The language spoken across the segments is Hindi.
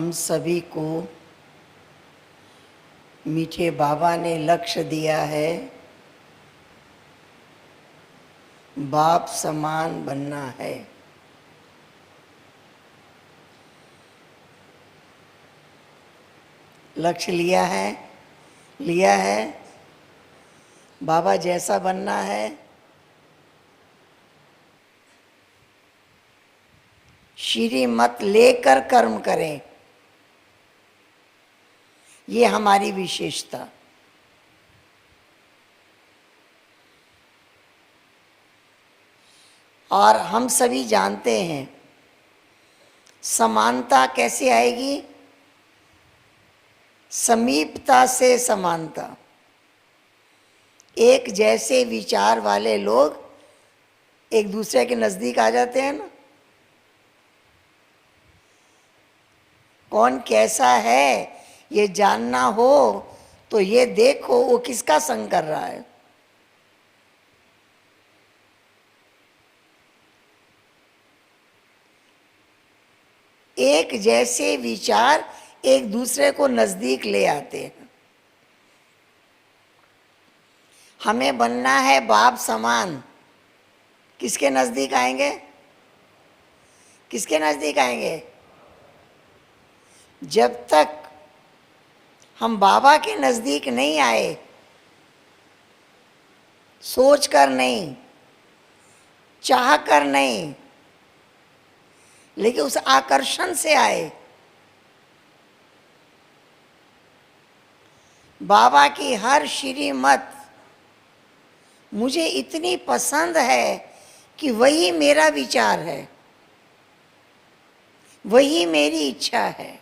हम सभी को मीठे बाबा ने लक्ष्य दिया है, बाप समान बनना है। लक्ष्य लिया है बाबा जैसा बनना है। श्रीमत लेकर कर्म करें, ये हमारी विशेषता। और हम सभी जानते हैं समानता कैसे आएगी? समीपता से समानता। एक जैसे विचार वाले लोग एक दूसरे के नजदीक आ जाते हैं ना। कौन कैसा है ये जानना हो तो ये देखो वो किसका संग कर रहा है। एक जैसे विचार एक दूसरे को नजदीक ले आते हैं। हमें बनना है बाप समान। किसके नजदीक आएंगे? किसके नजदीक आएंगे? जब तक हम बाबा के नजदीक नहीं आए, सोच कर नहीं, चाह कर नहीं, लेकिन उस आकर्षण से आए। बाबा की हर श्रीमत मुझे इतनी पसंद है कि वही मेरा विचार है, वही मेरी इच्छा है,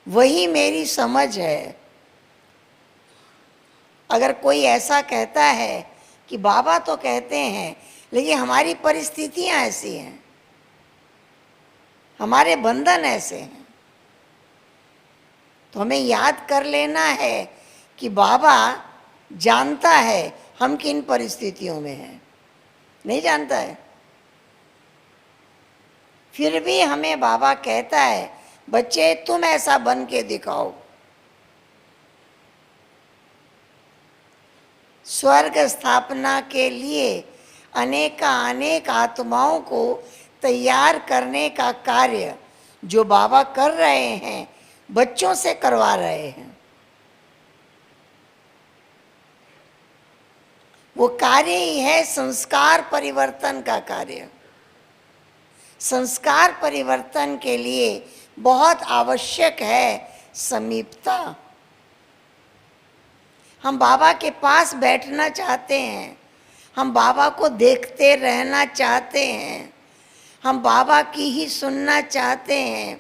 वही मेरी समझ है। अगर कोई ऐसा कहता है कि बाबा तो कहते हैं लेकिन हमारी परिस्थितियां ऐसी हैं, हमारे बंधन ऐसे हैं, तो हमें याद कर लेना है कि बाबा जानता है हम किन परिस्थितियों में हैं। नहीं जानता है, फिर भी हमें बाबा कहता है बच्चे तुम ऐसा बन के दिखाओ। स्वर्ग स्थापना के लिए अनेक आत्माओं को तैयार करने का कार्य जो बाबा कर रहे हैं, बच्चों से करवा रहे हैं। वो कार्य ही है संस्कार परिवर्तन का कार्य। संस्कार परिवर्तन के लिए बहुत आवश्यक है समीपता। हम बाबा के पास बैठना चाहते हैं, हम बाबा को देखते रहना चाहते हैं, हम बाबा की ही सुनना चाहते हैं,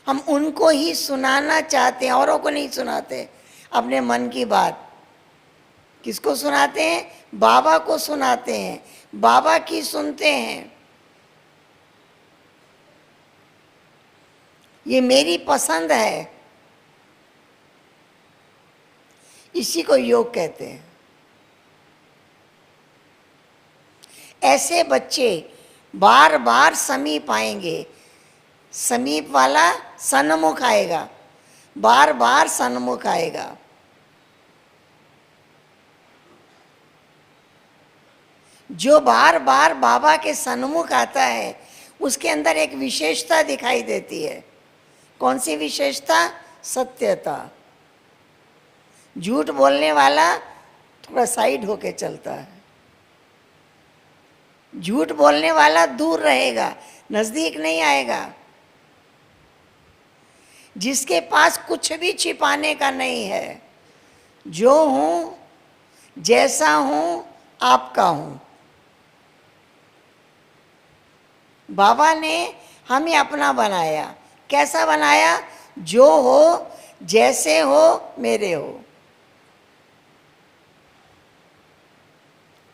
हम उनको ही सुनाना चाहते हैं, औरों को नहीं सुनाते। अपने मन की बात किसको सुनाते हैं? बाबा को सुनाते हैं, बाबा की सुनते हैं। ये मेरी पसंद है, इसी को योग कहते हैं। ऐसे बच्चे बार बार समीप आएंगे। समीप वाला सन्मुख आएगा, बार बार सन्मुख आएगा। जो बार बार बाबा के सन्मुख आता है उसके अंदर एक विशेषता दिखाई देती है। कौन सी विशेषता? सत्यता। झूठ बोलने वाला थोड़ा साइड होके चलता है, झूठ बोलने वाला दूर रहेगा, नजदीक नहीं आएगा। जिसके पास कुछ भी छिपाने का नहीं है, जो हूं जैसा हूं आपका हूं। बाबा ने हमें अपना बनाया। कैसा बनाया? जो हो जैसे हो मेरे हो।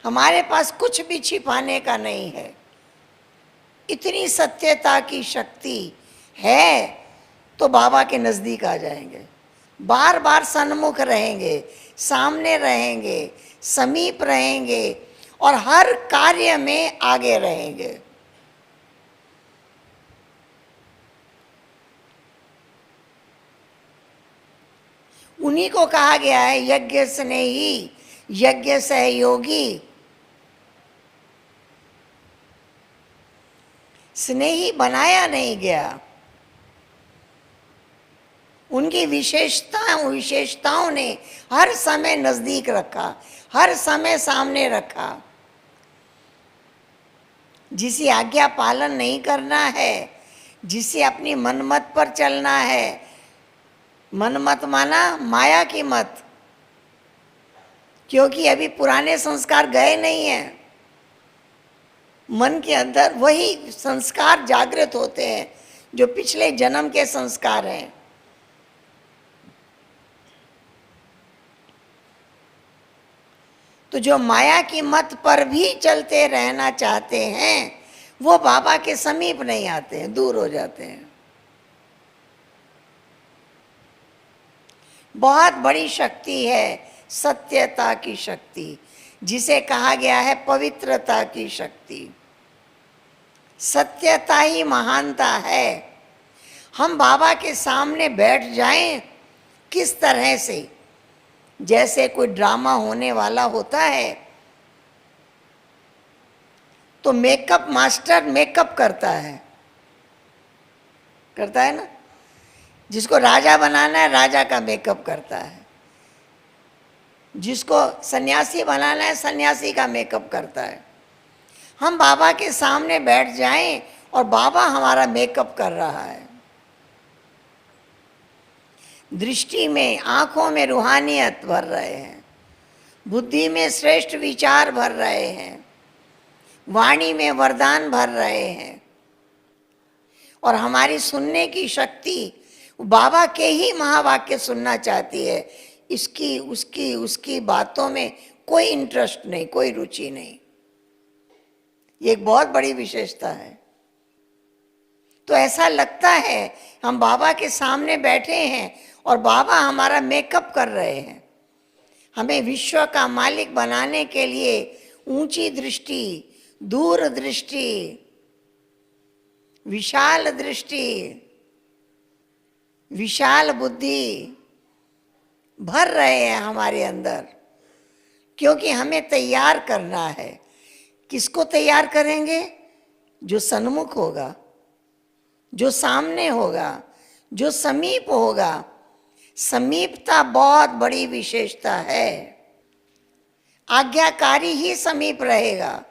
हमारे पास कुछ भी छिपाने का नहीं है। इतनी सत्यता की शक्ति है तो बाबा के नजदीक आ जाएंगे, बार बार सन्मुख रहेंगे, सामने रहेंगे, समीप रहेंगे और हर कार्य में आगे रहेंगे। उन्हीं को कहा गया है यज्ञ स्नेही, यज्ञ सहयोगी। स्नेही बनाया नहीं गया, उनकी विशेषताओं ने हर समय नजदीक रखा, हर समय सामने रखा। जिसे आज्ञा पालन नहीं करना है, जिसे अपनी मनमत पर चलना है, मनमत माना माया की मत, क्योंकि अभी पुराने संस्कार गए नहीं हैं, मन के अंदर वही संस्कार जागृत होते हैं जो पिछले जन्म के संस्कार हैं। तो जो माया की मत पर भी चलते रहना चाहते हैं वो बाबा के समीप नहीं आते हैं, दूर हो जाते हैं। बहुत बड़ी शक्ति है सत्यता की शक्ति, जिसे कहा गया है पवित्रता की शक्ति। सत्यता ही महानता है। हम बाबा के सामने बैठ जाएं किस तरह से, जैसे कोई ड्रामा होने वाला होता है तो मेकअप मास्टर मेकअप करता है ना, जिसको राजा बनाना है राजा का मेकअप करता है, जिसको सन्यासी बनाना है सन्यासी का मेकअप करता है। हम बाबा के सामने बैठ जाएं और बाबा हमारा मेकअप कर रहा है। दृष्टि में, आंखों में रूहानियत भर रहे हैं, बुद्धि में श्रेष्ठ विचार भर रहे हैं, वाणी में वरदान भर रहे हैं, और हमारी सुनने की शक्ति बाबा के ही महावाक्य सुनना चाहती है। इसकी उसकी बातों में कोई इंटरेस्ट नहीं, कोई रुचि नहीं। ये एक बहुत बड़ी विशेषता है। तो ऐसा लगता है हम बाबा के सामने बैठे हैं और बाबा हमारा मेकअप कर रहे हैं। हमें विश्व का मालिक बनाने के लिए ऊंची दृष्टि, दूर दृष्टि, विशाल दृष्टि, विशाल बुद्धि भर रहे हैं हमारे अंदर, क्योंकि हमें तैयार करना है। किसको तैयार करेंगे? जो सन्मुख होगा, जो सामने होगा, जो समीप होगा। समीपता बहुत बड़ी विशेषता है। आज्ञाकारी ही समीप रहेगा,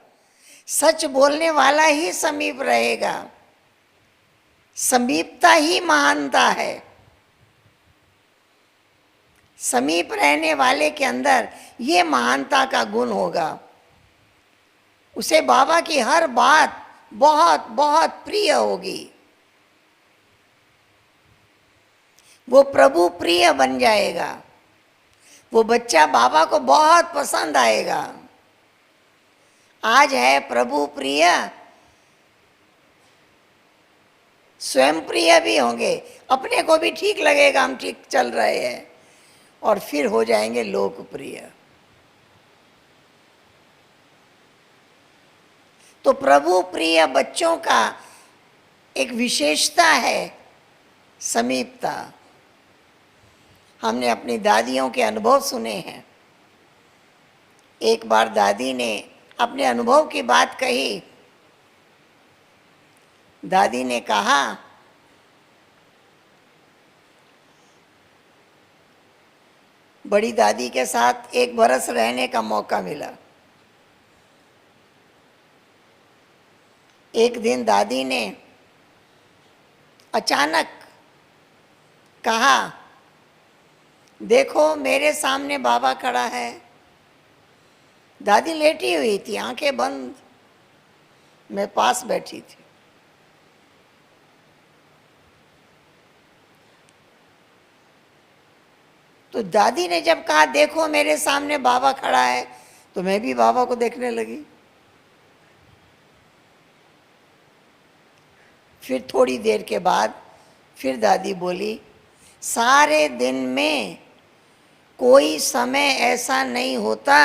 सच बोलने वाला ही समीप रहेगा। समीपता ही महानता है। समीप रहने वाले के अंदर ये महानता का गुण होगा। उसे बाबा की हर बात बहुत बहुत प्रिय होगी। वो प्रभु प्रिय बन जाएगा। वो बच्चा बाबा को बहुत पसंद आएगा। आज है प्रभु प्रिय, स्वयं प्रिय भी होंगे। अपने को भी ठीक लगेगा हम ठीक चल रहे हैं, और फिर हो जाएंगे लोकप्रिय। तो प्रभु प्रिय बच्चों का एक विशेषता है समीपता। हमने अपनी दादियों के अनुभव सुने हैं। एक बार दादी ने अपने अनुभव की बात कही। दादी ने कहा, बड़ी दादी के साथ 1 बरस रहने का मौका मिला। एक दिन दादी ने अचानक कहा, देखो मेरे सामने बाबा खड़ा है। दादी लेटी हुई थी, आंखें बंद, मैं पास बैठी थी। तो दादी ने जब कहा देखो मेरे सामने बाबा खड़ा है, तो मैं भी बाबा को देखने लगी। फिर थोड़ी देर के बाद फिर दादी बोली, सारे दिन में कोई समय ऐसा नहीं होता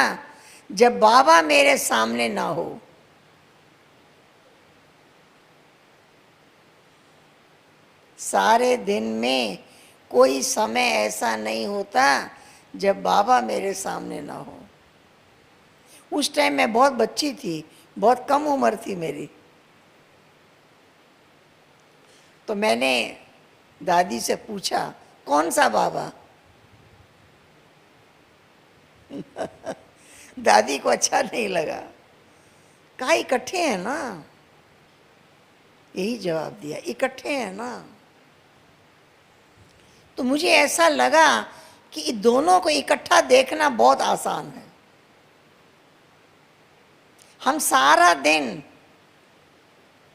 जब बाबा मेरे सामने ना हो। सारे दिन में कोई समय ऐसा नहीं होता जब बाबा मेरे सामने ना हो। उस टाइम मैं बहुत बच्ची थी, बहुत कम उम्र थी मेरी। तो मैंने दादी से पूछा, कौन सा बाबा? दादी को अच्छा नहीं लगा, कहा इकट्ठे हैं ना। यही जवाब दिया, इकट्ठे हैं ना। तो मुझे ऐसा लगा कि इन दोनों को इकट्ठा देखना बहुत आसान है। हम सारा दिन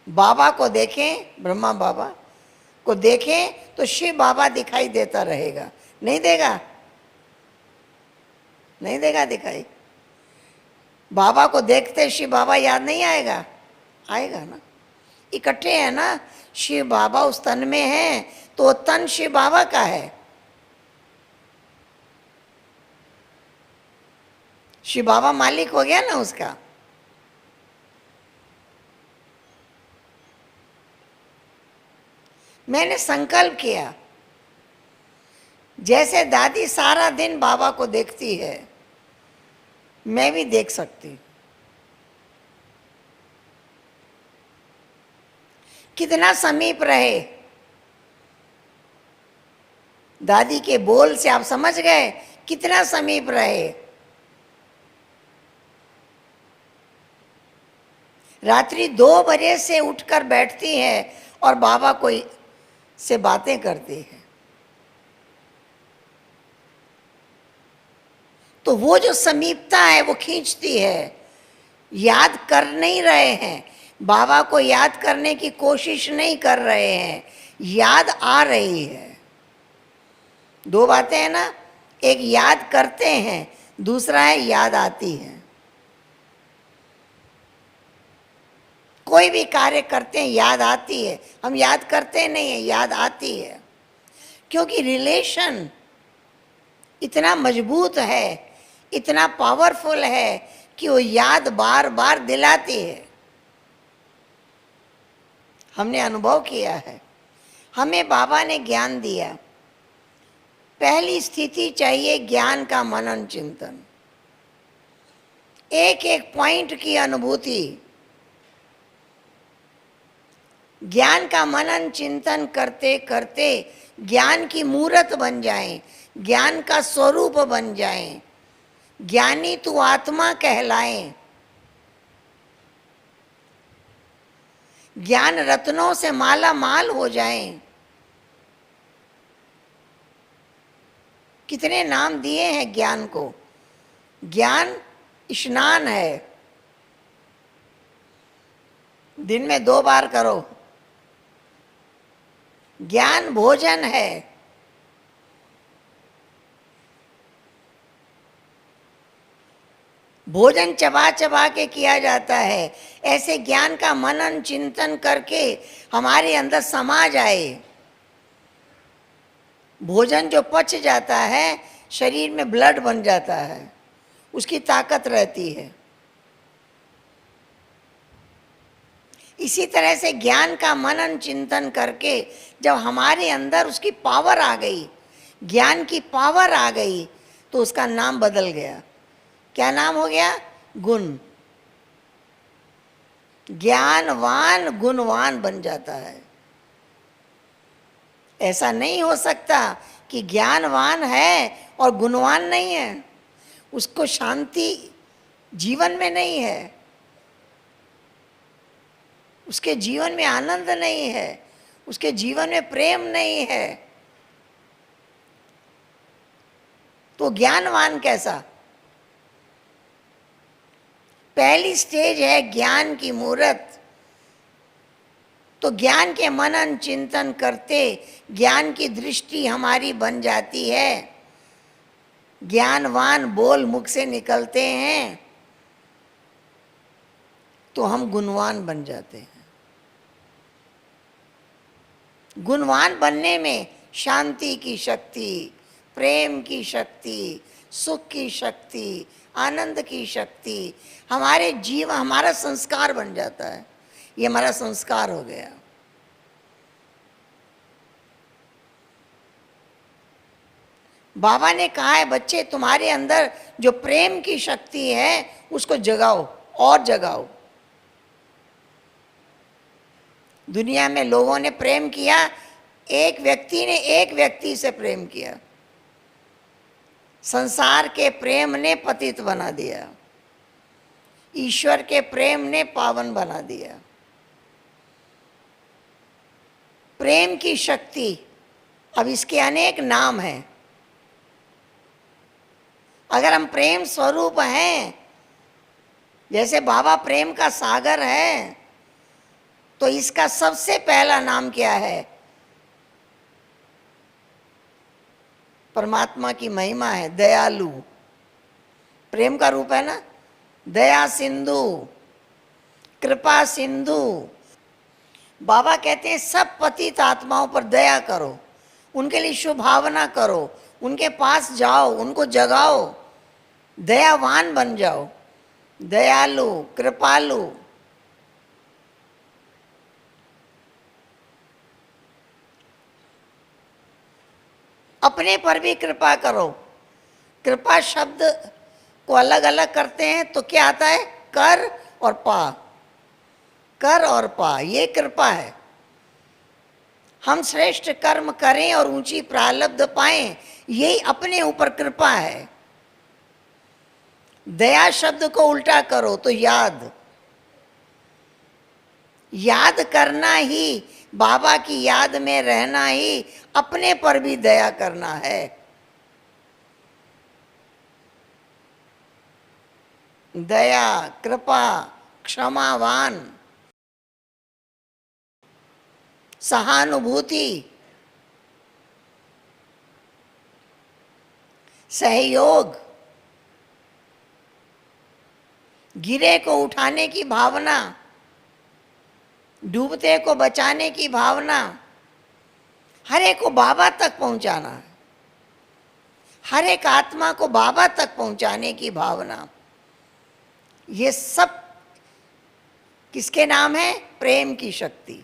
बाबा को देखें, ब्रह्मा बाबा को देखें तो शिव बाबा दिखाई देता रहेगा, नहीं देगा? नहीं देगा दिखाई? बाबा को देखते शिव बाबा याद नहीं आएगा? आएगा ना। इकट्ठे हैं ना। शिव बाबा उस तन में है तो तन शिव बाबा का है। शिव बाबा मालिक हो गया ना उसका। मैंने संकल्प किया, जैसे दादी सारा दिन बाबा को देखती है, मैं भी देख सकती। कितना समीप रहे। दादी के बोल से आप समझ गए कितना समीप रहे। रात्रि 2 बजे से उठकर बैठती है और बाबा को से बातें करती है। तो वो जो समीपता है वो खींचती है। याद कर नहीं रहे हैं, बाबा को याद करने की कोशिश नहीं कर रहे हैं, याद आ रही है। 2 बातें हैं ना, एक याद करते हैं, दूसरा है याद आती है। कोई भी कार्य करते हैं याद आती है, हम याद करते नहीं है, याद आती है। क्योंकि रिलेशन इतना मजबूत है, इतना पावरफुल है कि वो याद बार बार दिलाती है। हमने अनुभव किया है। हमें बाबा ने ज्ञान दिया। पहली स्थिति चाहिए ज्ञान का मनन चिंतन, एक एक पॉइंट की अनुभूति। ज्ञान का मनन चिंतन करते करते ज्ञान की मूर्त बन जाएं, ज्ञान का स्वरूप बन जाएं, ज्ञानी तू आत्मा कहलाएं, ज्ञान रत्नों से माला माल हो जाएं। कितने नाम दिए हैं ज्ञान को। ज्ञान स्नान है, दिन में 2 बार करो। ज्ञान भोजन है, भोजन चबा चबा के किया जाता है। ऐसे ज्ञान का मनन चिंतन करके हमारे अंदर समा जाए। भोजन जो पच जाता है शरीर में ब्लड बन जाता है, उसकी ताकत रहती है। इसी तरह से ज्ञान का मनन चिंतन करके जब हमारे अंदर उसकी पावर आ गई, ज्ञान की पावर आ गई, तो उसका नाम बदल गया। क्या नाम हो गया? गुण। ज्ञानवान गुणवान बन जाता है। ऐसा नहीं हो सकता कि ज्ञानवान है और गुणवान नहीं है। उसको शांति जीवन में नहीं है, उसके जीवन में आनंद नहीं है, उसके जीवन में प्रेम नहीं है, तो ज्ञानवान कैसा? पहली स्टेज है ज्ञान की मूर्त। तो ज्ञान के मनन चिंतन करते ज्ञान की दृष्टि हमारी बन जाती है। ज्ञानवान बोल मुख से निकलते हैं तो हम गुणवान बन जाते हैं। गुणवान बनने में शांति की शक्ति, प्रेम की शक्ति, सुख की शक्ति, आनंद की शक्ति हमारे जीवन, हमारा संस्कार बन जाता है। ये हमारा संस्कार हो गया। बाबा ने कहा है बच्चे तुम्हारे अंदर जो प्रेम की शक्ति है उसको जगाओ और जगाओ। दुनिया में लोगों ने प्रेम किया, एक व्यक्ति ने एक व्यक्ति से प्रेम किया, संसार के प्रेम ने पतित बना दिया, ईश्वर के प्रेम ने पावन बना दिया। प्रेम की शक्ति, अब इसके अनेक नाम हैं। अगर हम प्रेम स्वरूप हैं, जैसे बाबा प्रेम का सागर है, तो इसका सबसे पहला नाम क्या है? परमात्मा की महिमा है दयालु। प्रेम का रूप है ना, दया सिंधु, कृपा सिंधु। बाबा कहते हैं सब पतित आत्माओं पर दया करो, उनके लिए शुभ भावना करो, उनके पास जाओ, उनको जगाओ, दयावान बन जाओ, दयालु, कृपालु। अपने पर भी कृपा करो। कृपा शब्द को अलग अलग करते हैं तो क्या आता है? कर और पा। कर और पा, ये कृपा है। हम श्रेष्ठ कर्म करें और ऊंची प्रारब्ध पाएं, यही अपने ऊपर कृपा है। दया शब्द को उल्टा करो तो याद। याद करना ही, बाबा की याद में रहना ही अपने पर भी दया करना है। दया, कृपा, क्षमावान, सहानुभूति, सहयोग, गिरे को उठाने की भावना, डूबते को बचाने की भावना, हर एक को बाबा तक पहुंचाना है, हर एक आत्मा को बाबा तक पहुंचाने की भावना। ये सब किसके नाम है? प्रेम की शक्ति।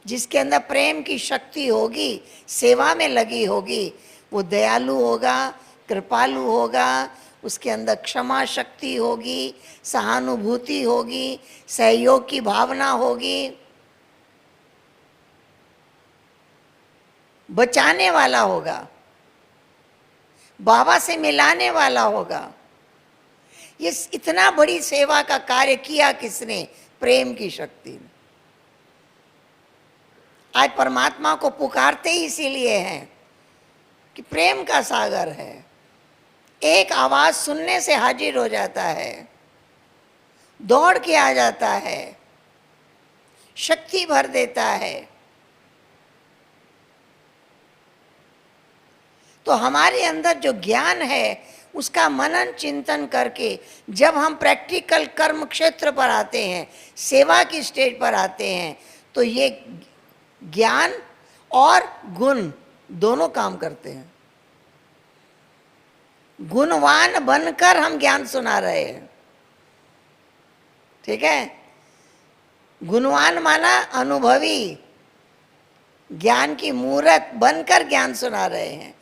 जिसके अंदर प्रेम की शक्ति होगी, सेवा में लगी होगी, वो दयालु होगा, कृपालु होगा, उसके अंदर क्षमा शक्ति होगी, सहानुभूति होगी, सहयोग की भावना होगी, बचाने वाला होगा, बाबा से मिलाने वाला होगा। ये इतना बड़ी सेवा का कार्य किया किसने? प्रेम की शक्ति ने। आज परमात्मा को पुकारते ही इसीलिए हैं कि प्रेम का सागर है। एक आवाज सुनने से हाजिर हो जाता है, दौड़ के आ जाता है, शक्ति भर देता है। तो हमारे अंदर जो ज्ञान है उसका मनन चिंतन करके जब हम प्रैक्टिकल कर्म क्षेत्र पर आते हैं, सेवा की स्टेज पर आते हैं, तो ये ज्ञान और गुण दोनों काम करते हैं। गुणवान बनकर हम ज्ञान सुना रहे हैं, ठीक है? गुणवान माना अनुभवी, ज्ञान की मूर्त बनकर ज्ञान सुना रहे हैं।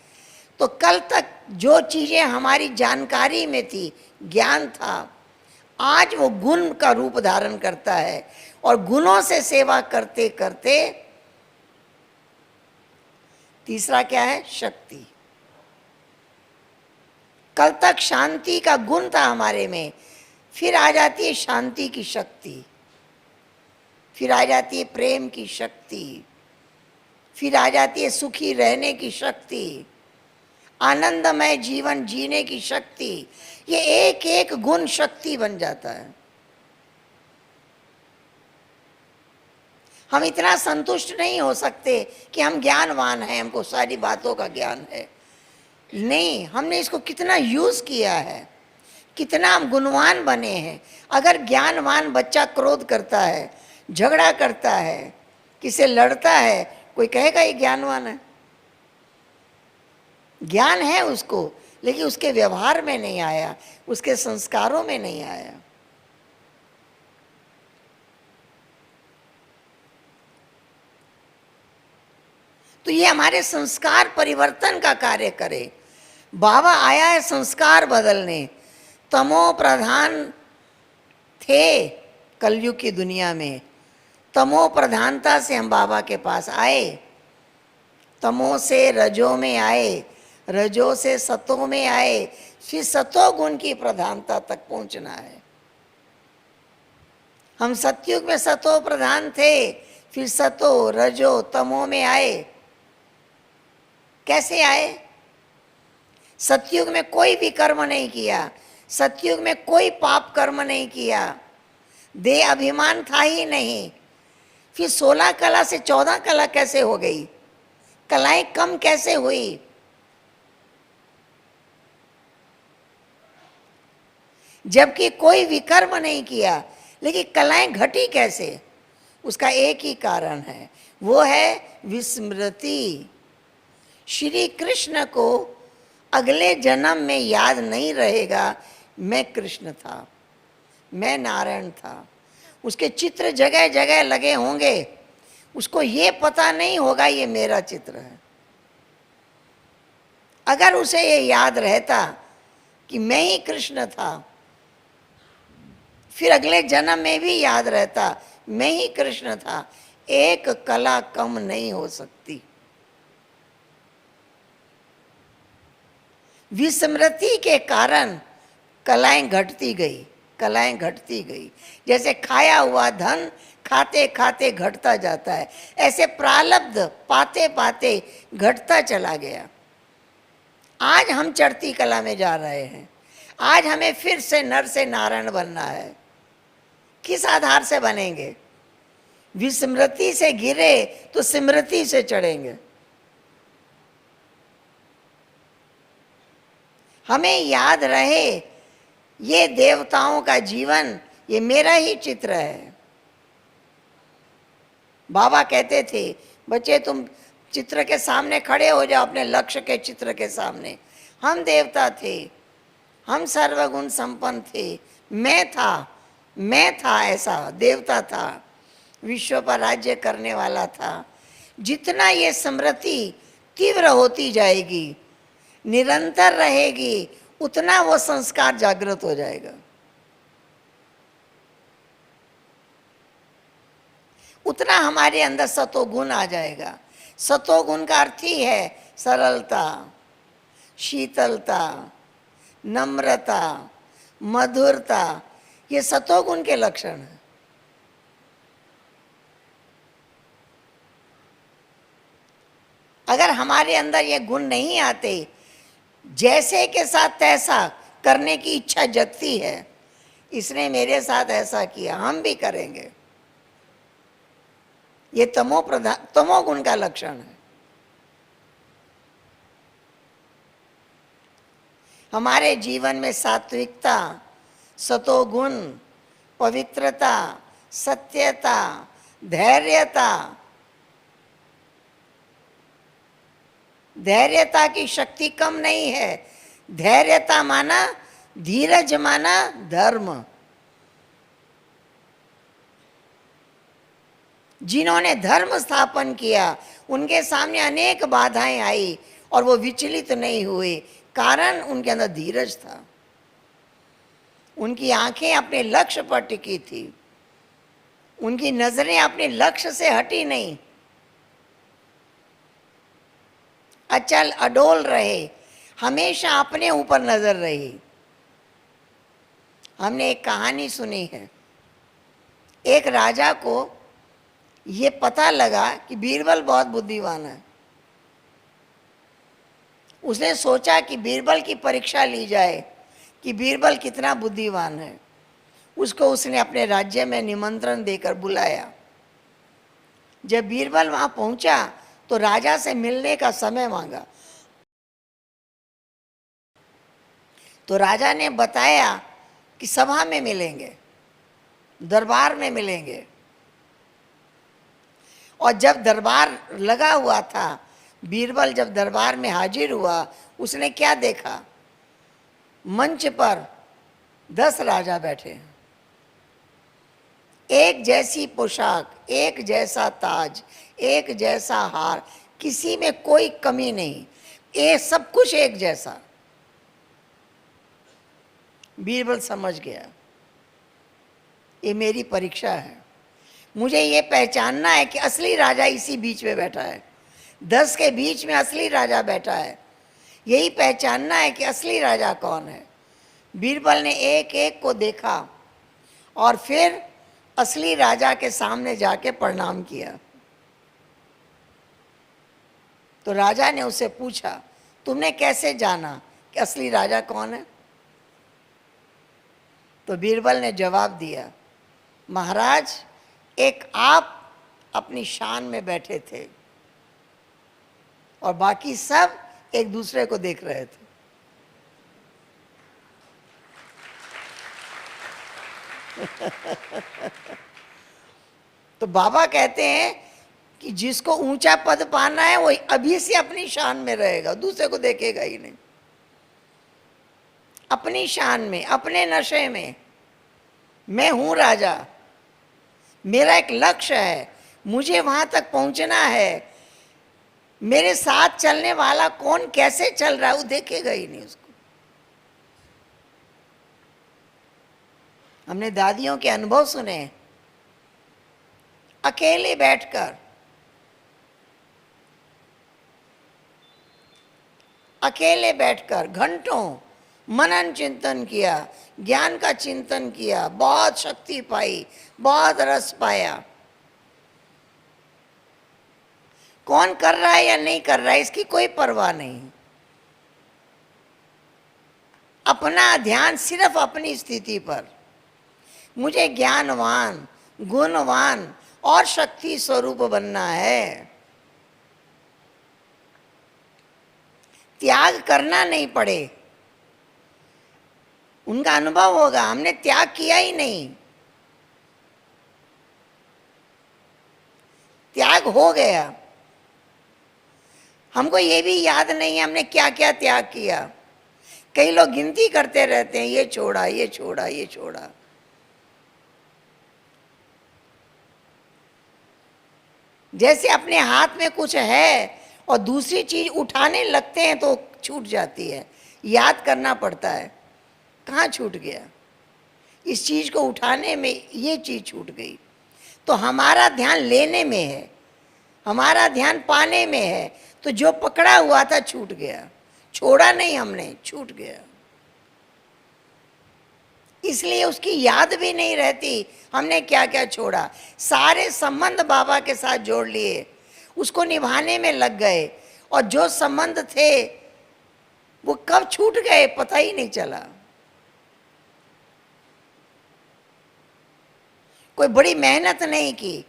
तो कल तक जो चीजें हमारी जानकारी में थी, ज्ञान था, आज वो गुण का रूप धारण करता है। और गुणों से सेवा करते करते तीसरा क्या है? शक्ति। कल तक शांति का गुण था हमारे में, फिर आ जाती है शांति की शक्ति, फिर आ जाती है प्रेम की शक्ति, फिर आ जाती है सुखी रहने की शक्ति, आनंदमय जीवन जीने की शक्ति। ये एक एक गुण शक्ति बन जाता है। हम इतना संतुष्ट नहीं हो सकते कि हम ज्ञानवान हैं, हमको सारी बातों का ज्ञान है। नहीं, हमने इसको कितना यूज किया है, कितना हम गुणवान बने हैं। अगर ज्ञानवान बच्चा क्रोध करता है, झगड़ा करता है, किसे लड़ता है, कोई कहेगा ये ज्ञानवान है? ज्ञान है उसको, लेकिन उसके व्यवहार में नहीं आया, उसके संस्कारों में नहीं आया। तो ये हमारे संस्कार परिवर्तन का कार्य करे। बाबा आया है संस्कार बदलने। तमो प्रधान थे कलयुग की दुनिया में, तमो प्रधानता से हम बाबा के पास आए, तमो से रजो में आए, रजो से सतो में आए, फिर सतो गुण की प्रधानता तक पहुंचना है। हम सतयुग में सतो प्रधान थे, फिर सतो रजो तमो में आए। कैसे आए? सतयुग में कोई भी कर्म नहीं किया, सतयुग में कोई पाप कर्म नहीं किया, देह अभिमान था ही नहीं। फिर 16 कला से 14 कला कैसे हो गई? कलाएं कम कैसे हुई? जबकि कोई विकर्म नहीं किया, लेकिन कलाएं घटी कैसे? उसका एक ही कारण है, वो है विस्मृति। श्री कृष्ण को अगले जन्म में याद नहीं रहेगा मैं कृष्ण था, मैं नारायण था। उसके चित्र जगह जगह लगे होंगे, उसको ये पता नहीं होगा ये मेरा चित्र है। अगर उसे ये याद रहता कि मैं ही कृष्ण था, फिर अगले जन्म में भी याद रहता मैं ही कृष्ण था, एक कला कम नहीं हो सकती। विस्मृति के कारण कलाएं घटती गई, कलाएं घटती गई। जैसे खाया हुआ धन खाते खाते घटता जाता है, ऐसे प्रारब्ध पाते पाते घटता चला गया। आज हम चढ़ती कला में जा रहे हैं, आज हमें फिर से नर से नारायण बनना है। किस आधार से बनेंगे? विस्मृति से गिरे तो स्मृति से चढ़ेंगे। हमें याद रहे ये देवताओं का जीवन, ये मेरा ही चित्र है। बाबा कहते थे बच्चे तुम चित्र के सामने खड़े हो जाओ, अपने लक्ष्य के चित्र के सामने। हम देवता थे, हम सर्वगुण संपन्न थे, मैं था ऐसा देवता था, विश्व पर राज्य करने वाला था। जितना ये स्मृति तीव्र होती जाएगी, निरंतर रहेगी, उतना वो संस्कार जागृत हो जाएगा, उतना हमारे अंदर सतोगुण आ जाएगा। सतोगुण का अर्थ ही है सरलता, शीतलता, नम्रता, मधुरता, ये सतोगुण के लक्षण है। अगर हमारे अंदर ये गुण नहीं आते, जैसे के साथ तैसा करने की इच्छा जगती है, इसने मेरे साथ ऐसा किया हम भी करेंगे, ये तमोगुण का लक्षण है। हमारे जीवन में सात्विकता, सतोगुण, पवित्रता, सत्यता, धैर्यता, धैर्यता की शक्ति कम नहीं है। धैर्यता माना धीरज, माना धर्म। जिन्होंने धर्म स्थापन किया उनके सामने अनेक बाधाएं आई और वो विचलित नहीं हुए, कारण उनके अंदर धीरज था। उनकी आंखें अपने लक्ष्य पर टिकी थी, उनकी नजरें अपने लक्ष्य से हटी नहीं, अचल अडोल रहे, हमेशा अपने ऊपर नजर रही। हमने एक कहानी सुनी है, एक राजा को ये पता लगा कि बीरबल बहुत बुद्धिमान है। उसने सोचा कि बीरबल की परीक्षा ली जाए कि बीरबल कितना बुद्धिमान है। उसको उसने अपने राज्य में निमंत्रण देकर बुलाया। जब बीरबल वहां पहुंचा तो राजा से मिलने का समय मांगा। तो राजा ने बताया कि सभा में मिलेंगे, दरबार में मिलेंगे। और जब दरबार लगा हुआ था, बीरबल जब दरबार में हाजिर हुआ, उसने क्या देखा? मंच पर 10 राजा बैठे, एक जैसी पोशाक, एक जैसा ताज, एक जैसा हार, किसी में कोई कमी नहीं, ये सब कुछ एक जैसा। बीरबल समझ गया ये मेरी परीक्षा है, मुझे ये पहचानना है कि असली राजा इसी बीच में बैठा है, 10 के बीच में असली राजा बैठा है, यही पहचानना है कि असली राजा कौन है। बीरबल ने एक एक को देखा और फिर असली राजा के सामने जाके प्रणाम किया। तो राजा ने उससे पूछा, तुमने कैसे जाना कि असली राजा कौन है? तो बीरबल ने जवाब दिया, महाराज, एक आप अपनी शान में बैठे थे और बाकी सब एक दूसरे को देख रहे थे। तो बाबा कहते हैं कि जिसको ऊंचा पद पाना है वो अभी से अपनी शान में रहेगा, दूसरे को देखेगा ही नहीं। अपनी शान में, अपने नशे में, मैं हूं राजा, मेरा एक लक्ष्य है, मुझे वहां तक पहुंचना है, मेरे साथ चलने वाला कौन कैसे चल रहा है वो देखेगा ही नहीं उसको। हमने दादियों के अनुभव सुने, अकेले बैठकर, अकेले बैठकर घंटों मनन चिंतन किया, ज्ञान का चिंतन किया, बहुत शक्ति पाई, बहुत रस पाया। कौन कर रहा है या नहीं कर रहा है इसकी कोई परवाह नहीं, अपना ध्यान सिर्फ अपनी स्थिति पर। मुझे ज्ञानवान, गुणवान और शक्ति स्वरूप बनना है, त्याग करना नहीं पड़े। उनका अनुभव होगा, हमने त्याग किया ही नहीं, त्याग हो गया। हमको ये भी याद नहीं है हमने क्या क्या त्याग किया। कई लोग गिनती करते रहते हैं, ये छोड़ा, ये छोड़ा, ये छोड़ा। जैसे अपने हाथ में कुछ है और दूसरी चीज उठाने लगते हैं तो छूट जाती है, याद करना पड़ता है कहाँ छूट गया, इस चीज को उठाने में ये चीज छूट गई। तो हमारा ध्यान लेने में है, हमारा ध्यान पाने में है, तो जो पकड़ा हुआ था छूट गया, छोड़ा नहीं हमने, छूट गया। इसलिए उसकी याद भी नहीं रहती हमने क्या क्या छोड़ा। सारे संबंध बाबा के साथ जोड़ लिए, उसको निभाने में लग गए, और जो संबंध थे वो कब छूट गए पता ही नहीं चला। कोई बड़ी मेहनत नहीं की,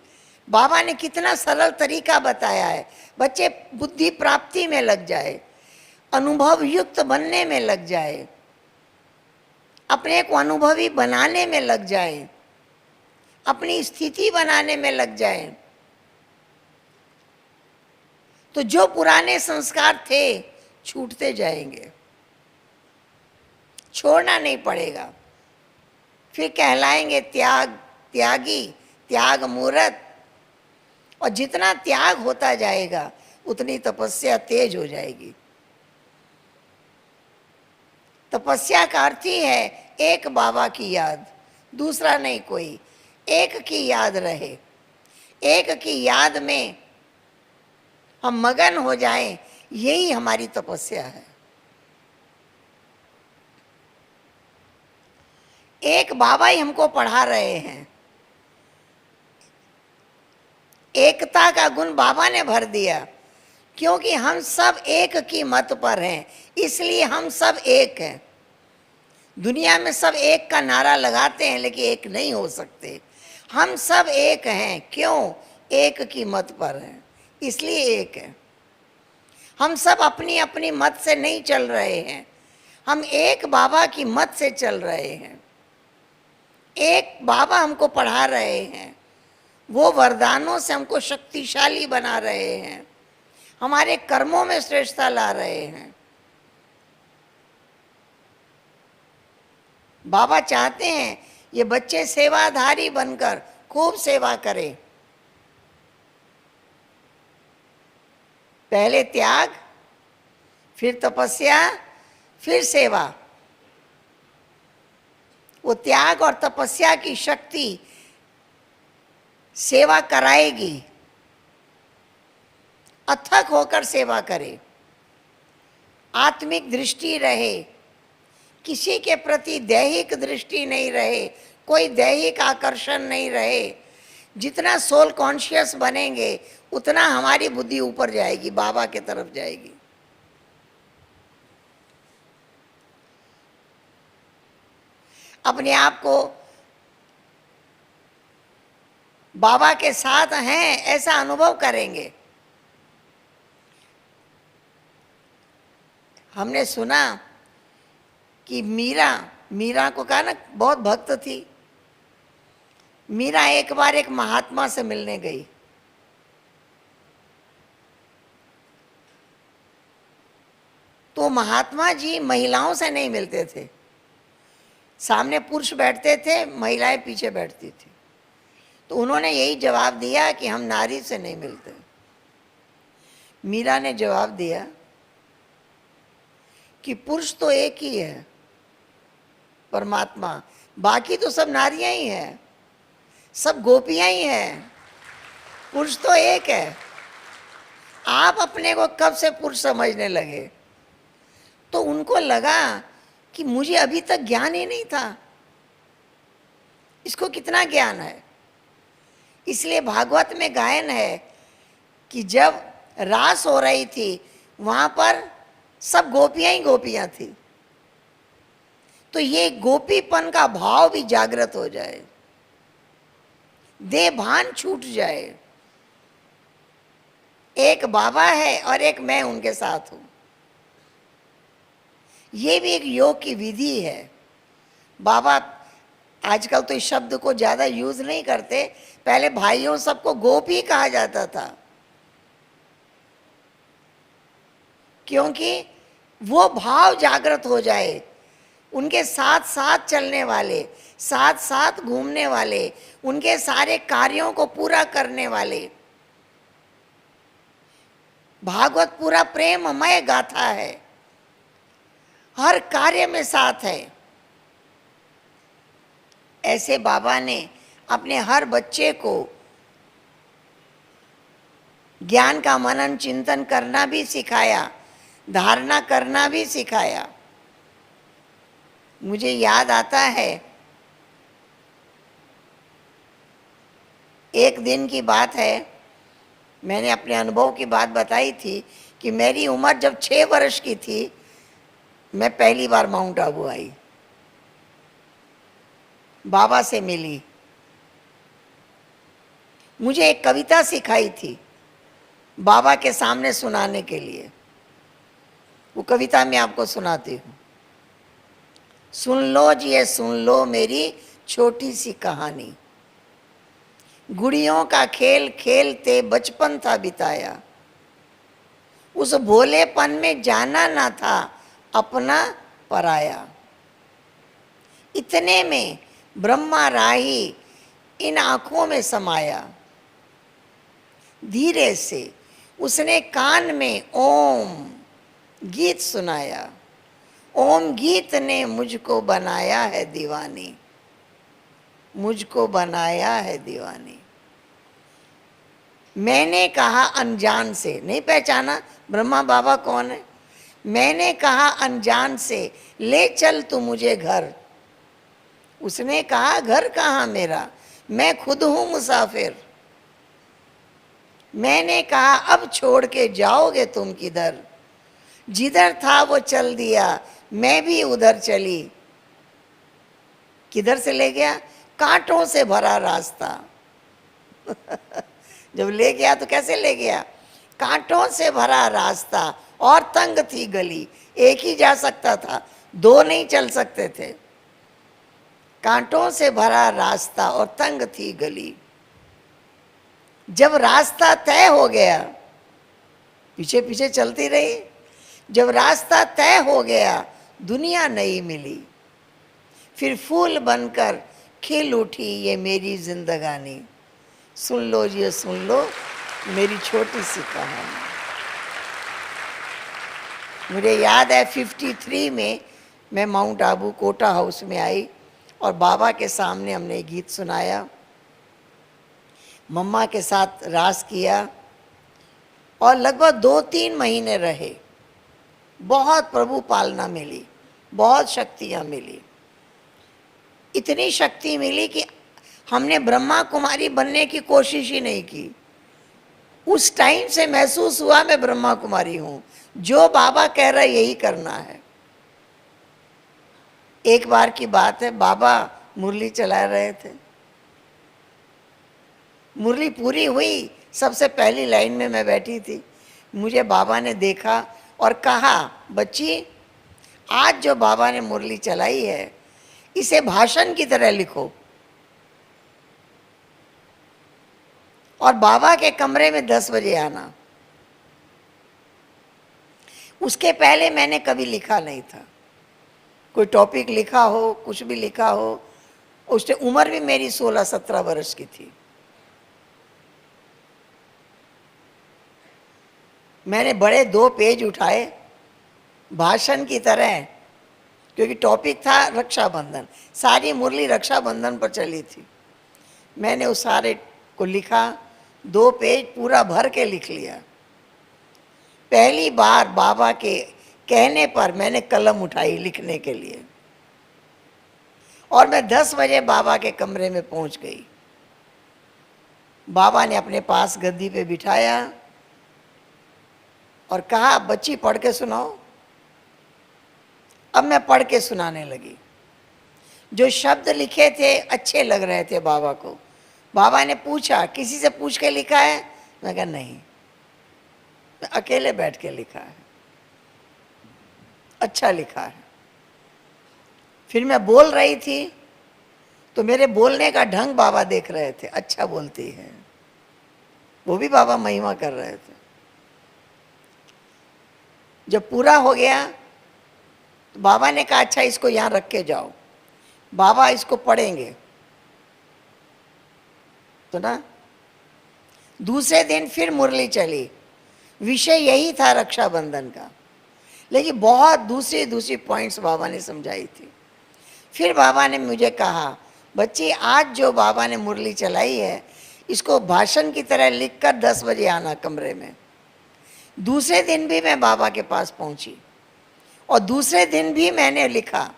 बाबा ने कितना सरल तरीका बताया है, बच्चे बुद्धि प्राप्ति में लग जाए, अनुभव युक्त बनने में लग जाए, अपने को अनुभवी बनाने में लग जाए, अपनी स्थिति बनाने में लग जाए। तो जो पुराने संस्कार थे छूटते जाएंगे, छोड़ना नहीं पड़ेगा, फिर कहलाएंगे त्यागी, त्याग मूर्त। और जितना त्याग होता जाएगा उतनी तपस्या तेज हो जाएगी। तपस्या का अर्थ ही है एक बाबा की याद, दूसरा नहीं कोई, एक की याद रहे, एक की याद में हम मगन हो जाएं, यही हमारी तपस्या है। एक बाबा ही हमको पढ़ा रहे हैं, एकता का गुण बाबा ने भर दिया, क्योंकि हम सब एक की मत पर हैं, इसलिए हम सब एक हैं। दुनिया में सब एक का नारा लगाते हैं लेकिन एक नहीं हो सकते। हम सब एक हैं, क्यों? एक की मत पर हैं, इसलिए एक है। हम सब अपनी अपनी मत से नहीं चल रहे हैं, हम एक बाबा की मत से चल रहे हैं। एक बाबा हमको पढ़ा रहे हैं, वो वरदानों से हमको शक्तिशाली बना रहे हैं, हमारे कर्मों में श्रेष्ठता ला रहे हैं। बाबा चाहते हैं ये बच्चे सेवाधारी बनकर खूब सेवा करें। पहले त्याग, फिर तपस्या, फिर सेवा। वो त्याग और तपस्या की शक्ति सेवा कराएगी। अथक होकर सेवा करे, आत्मिक दृष्टि रहे, किसी के प्रति दैहिक दृष्टि नहीं रहे, कोई दैहिक आकर्षण नहीं रहे। जितना सोल कॉन्शियस बनेंगे उतना हमारी बुद्धि ऊपर जाएगी, बाबा की तरफ जाएगी। अपने आप को बाबा के साथ हैं ऐसा अनुभव करेंगे। हमने सुना कि मीरा को कहा ना, बहुत भक्त थी। मीरा एक बार एक महात्मा से मिलने गई। तो महात्मा जी महिलाओं से नहीं मिलते थे, सामने पुरुष बैठते थे, महिलाएं पीछे बैठती थी। तो उन्होंने यही जवाब दिया कि हम नारी से नहीं मिलते। मीरा ने जवाब दिया कि पुरुष तो एक ही है, परमात्मा, बाकी तो सब नारियां ही हैं, सब गोपियां ही हैं, पुरुष तो एक है। आप अपने को कब से पुरुष समझने लगे? तो उनको लगा कि मुझे अभी तक ज्ञान ही नहीं था, इसको कितना ज्ञान है। इसलिए भागवत में गायन है कि जब रास हो रही थी वहां पर सब गोपियां ही गोपियां थी। तो ये गोपीपन का भाव भी जागृत हो जाए, देह भान छूट जाए। एक बाबा है और एक मैं उनके साथ हूं। ये भी एक योग की विधि है। बाबा आजकल तो इस शब्द को ज्यादा यूज नहीं करते, पहले भाइयों सबको गोपी कहा जाता था, क्योंकि वो भाव जागृत हो जाए। उनके साथ साथ चलने वाले, साथ साथ घूमने वाले, उनके सारे कार्यों को पूरा करने वाले। भागवत पूरा प्रेममय गाथा है, हर कार्य में साथ है। ऐसे बाबा ने अपने हर बच्चे को ज्ञान का मनन चिंतन करना भी सिखाया, धारणा करना भी सिखाया। मुझे याद आता है, एक दिन की बात है, मैंने अपने अनुभव की बात बताई थी कि मेरी उम्र जब 6 वर्ष की थी, मैं पहली बार माउंट आबू आई, बाबा से मिली। मुझे एक कविता सिखाई थी बाबा के सामने सुनाने के लिए। वो कविता मैं आपको सुनाती हूँ। सुन लो जी, ये सुन लो मेरी छोटी सी कहानी। गुड़ियों का खेल खेलते बचपन था बिताया, उस भोलेपन में जाना ना था अपना पराया। इतने में ब्रह्मा राही इन आंखों में समाया। धीरे से उसने कान में ओम गीत सुनाया। ओम गीत ने मुझको बनाया है दीवानी, मुझको बनाया है दीवानी। मैंने कहा अनजान से, नहीं पहचाना ब्रह्मा बाबा कौन है। मैंने कहा अनजान से, ले चल तू मुझे घर। उसने कहा घर कहाँ मेरा, मैं खुद हूं मुसाफिर। मैंने कहा अब छोड़ के जाओगे तुम किधर। जिधर था वो चल दिया, मैं भी उधर चली। किधर से ले गया? कांटों से भरा रास्ता। जब ले गया तो कैसे ले गया? कांटों से भरा रास्ता और तंग थी गली। एक ही जा सकता था, 2 नहीं चल सकते थे। कांटों से भरा रास्ता और तंग थी गली। जब रास्ता तय हो गया, पीछे पीछे चलती रही। जब रास्ता तय हो गया, दुनिया नई मिली। फिर फूल बनकर खिल उठी ये मेरी जिंदगानी। सुन लो जी, सुन लो मेरी छोटी सी कहानी। मुझे याद है 53 में मैं माउंट आबू कोटा हाउस में आई और बाबा के सामने हमने गीत सुनाया, मम्मा के साथ रास किया और लगभग 2-3 महीने रहे। बहुत प्रभु पालना मिली, बहुत शक्तियाँ मिली, इतनी शक्ति मिली कि हमने ब्रह्मा कुमारी बनने की कोशिश ही नहीं की। उस टाइम से महसूस हुआ मैं ब्रह्मा कुमारी हूँ, जो बाबा कह रहा है यही करना है। एक बार की बात है, बाबा मुरली चला रहे थे, मुरली पूरी हुई, सबसे पहली लाइन में मैं बैठी थी। मुझे बाबा ने देखा और कहा, बच्ची आज जो बाबा ने मुरली चलाई है इसे भाषण की तरह लिखो और बाबा के कमरे में 10 बजे आना। उसके पहले मैंने कभी लिखा नहीं था, कोई टॉपिक लिखा हो, कुछ भी लिखा हो। उससे उम्र भी मेरी 16-17 वर्ष की थी। मैंने बड़े 2 पेज उठाए भाषण की तरह, क्योंकि टॉपिक था रक्षाबंधन, सारी मुरली रक्षाबंधन पर चली थी। मैंने उस सारे को लिखा, 2 पेज पूरा भर के लिख लिया। पहली बार बाबा के कहने पर मैंने कलम उठाई लिखने के लिए और मैं 10 बजे बाबा के कमरे में पहुंच गई। बाबा ने अपने पास गद्दी पे बिठाया और कहा, बच्ची पढ़ के सुनाओ। अब मैं पढ़ के सुनाने लगी। जो शब्द लिखे थे अच्छे लग रहे थे बाबा को। बाबा ने पूछा, किसी से पूछ के लिखा है? मैं कहा नहीं, मैं अकेले बैठ के लिखा है, अच्छा लिखा है। फिर मैं बोल रही थी तो मेरे बोलने का ढंग बाबा देख रहे थे, अच्छा बोलती है, वो भी बाबा महिमा कर रहे थे। जब पूरा हो गया तो बाबा ने कहा, अच्छा इसको यहाँ रख के जाओ, बाबा इसको पढ़ेंगे। तो ना दूसरे दिन फिर मुरली चली, विषय यही था रक्षाबंधन का, लेकिन बहुत दूसरी पॉइंट्स बाबा ने समझाई थी। फिर बाबा ने मुझे कहा, बच्ची आज जो बाबा ने मुरली चलाई है इसको भाषण की तरह लिखकर 10 बजे आना कमरे में। दूसरे दिन भी मैं बाबा के पास पहुंची और दूसरे दिन भी मैंने लिखा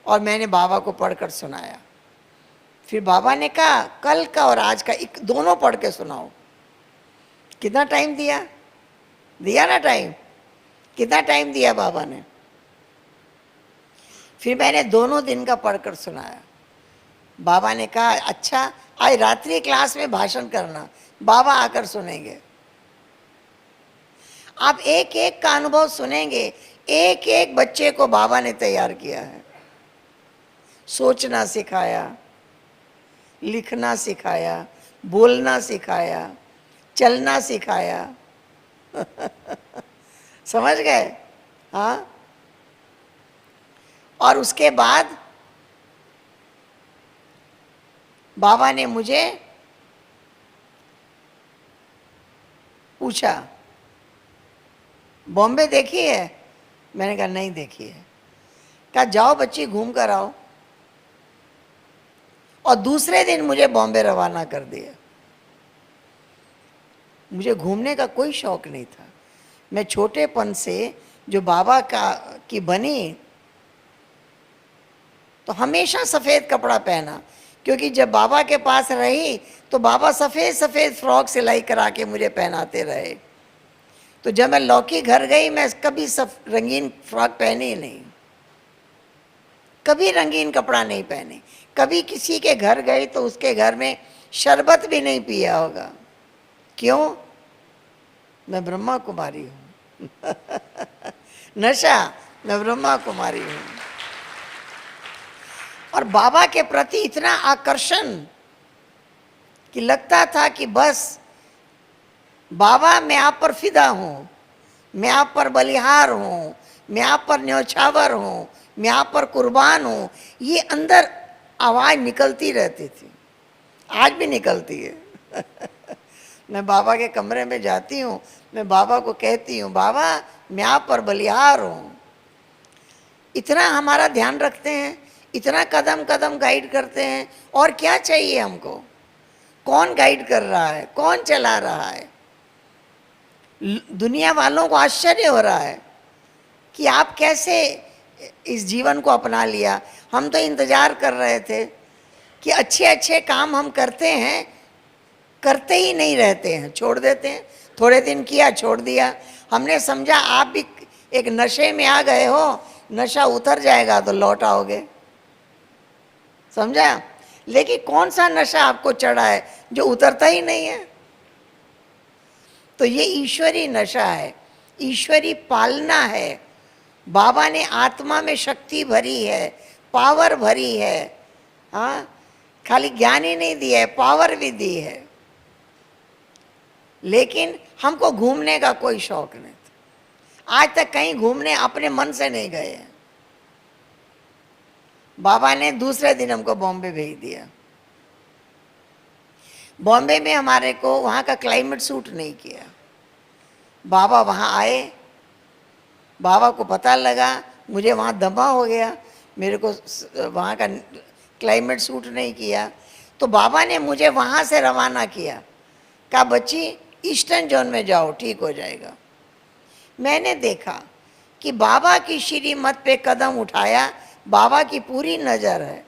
और मैंने बाबा को पढ़कर सुनाया। फिर बाबा ने कहा, कल का और आज का दोनों पढ़ के सुनाओ। कितना टाइम दिया? दिया ना टाइम? कितना टाइम दिया बाबा ने? फिर मैंने दोनों दिन का पढ़कर सुनाया। बाबा ने कहा, अच्छा आज रात्रि क्लास में भाषण करना, बाबा आकर सुनेंगे। आप एक एक का अनुभव सुनेंगे। एक एक बच्चे को बाबा ने तैयार किया है, सोचना सिखाया, लिखना सिखाया, बोलना सिखाया, चलना सिखाया। समझ गए? हाँ। और उसके बाद बाबा ने मुझे पूछा, बॉम्बे देखी है? मैंने कहा नहीं देखी है। कहा जाओ बच्ची घूम कर आओ। और दूसरे दिन मुझे बॉम्बे रवाना कर दिया। मुझे घूमने का कोई शौक नहीं था। मैं छोटेपन से जो बाबा की बनी तो हमेशा सफ़ेद कपड़ा पहना, क्योंकि जब बाबा के पास रही तो बाबा सफ़ेद सफ़ेद फ्रॉक सिलाई करा के मुझे पहनाते रहे। तो जब मैं लौकी घर गई मैं कभी रंगीन फ्रॉक पहनी ही नहीं, कभी रंगीन कपड़ा नहीं पहने। कभी किसी के घर गई तो उसके घर में शरबत भी नहीं पिया होगा। क्यों? मैं ब्रह्मा कुमारी हूँ। नशा, मैं ब्रह्मा कुमारी हूँ। और बाबा के प्रति इतना आकर्षण कि लगता था कि बस बाबा मैं आप पर फिदा हूँ, मैं आप पर बलिहार हूँ, मैं आप पर न्यौछावर हूँ, मैं आप पर कुर्बान हूँ। ये अंदर आवाज़ निकलती रहती थी, आज भी निकलती है। मैं बाबा के कमरे में जाती हूँ, मैं बाबा को कहती हूँ, बाबा मैं आप पर बलिहार हूँ। इतना हमारा ध्यान रखते हैं, इतना कदम कदम गाइड करते हैं, और क्या चाहिए हमको? कौन गाइड कर रहा है, कौन चला रहा है? दुनिया वालों को आश्चर्य हो रहा है कि आप कैसे इस जीवन को अपना लिया। हम तो इंतजार कर रहे थे कि अच्छे अच्छे काम हम करते हैं, करते ही नहीं रहते हैं, छोड़ देते हैं। थोड़े दिन किया, छोड़ दिया। हमने समझा आप भी एक नशे में आ गए हो, नशा उतर जाएगा तो लौट आओगे, समझा? लेकिन कौन सा नशा आपको चढ़ा है जो उतरता ही नहीं है? तो ये ईश्वरी नशा है, ईश्वरी पालना है। बाबा ने आत्मा में शक्ति भरी है, पावर भरी है। हाँ, खाली ज्ञान ही नहीं दिया है, पावर भी दी है। लेकिन हमको घूमने का कोई शौक नहीं था। आज तक कहीं घूमने अपने मन से नहीं गए हैं। बाबा ने दूसरे दिन हमको बॉम्बे भेज दिया। बॉम्बे में हमारे को वहाँ का क्लाइमेट सूट नहीं किया। बाबा वहाँ आए, बाबा को पता लगा मुझे वहाँ दमा हो गया, मेरे को वहाँ का क्लाइमेट सूट नहीं किया। तो बाबा ने मुझे वहाँ से रवाना किया, कहा बच्ची ईस्टर्न जोन में जाओ, ठीक हो जाएगा। मैंने देखा कि बाबा की श्रीमत पे कदम उठाया, बाबा की पूरी नज़र है।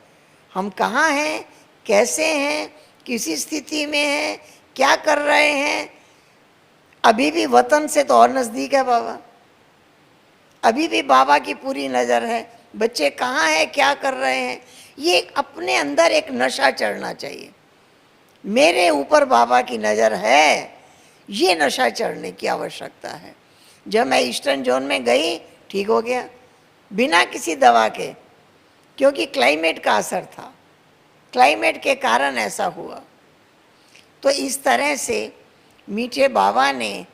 हम कहाँ हैं, कैसे हैं, किसी स्थिति में हैं, क्या कर रहे हैं। अभी भी वतन से तो और नज़दीक है बाबा, अभी भी बाबा की पूरी नज़र है। बच्चे कहाँ हैं, क्या कर रहे हैं, ये अपने अंदर एक नशा चढ़ना चाहिए। मेरे ऊपर बाबा की नज़र है, ये नशा चढ़ने की आवश्यकता है। जब मैं ईस्टर्न जोन में गई, ठीक हो गया बिना किसी दवा के, क्योंकि क्लाइमेट का असर था, क्लाइमेट के कारण ऐसा हुआ। तो इस तरह से मीठे बाबा ने,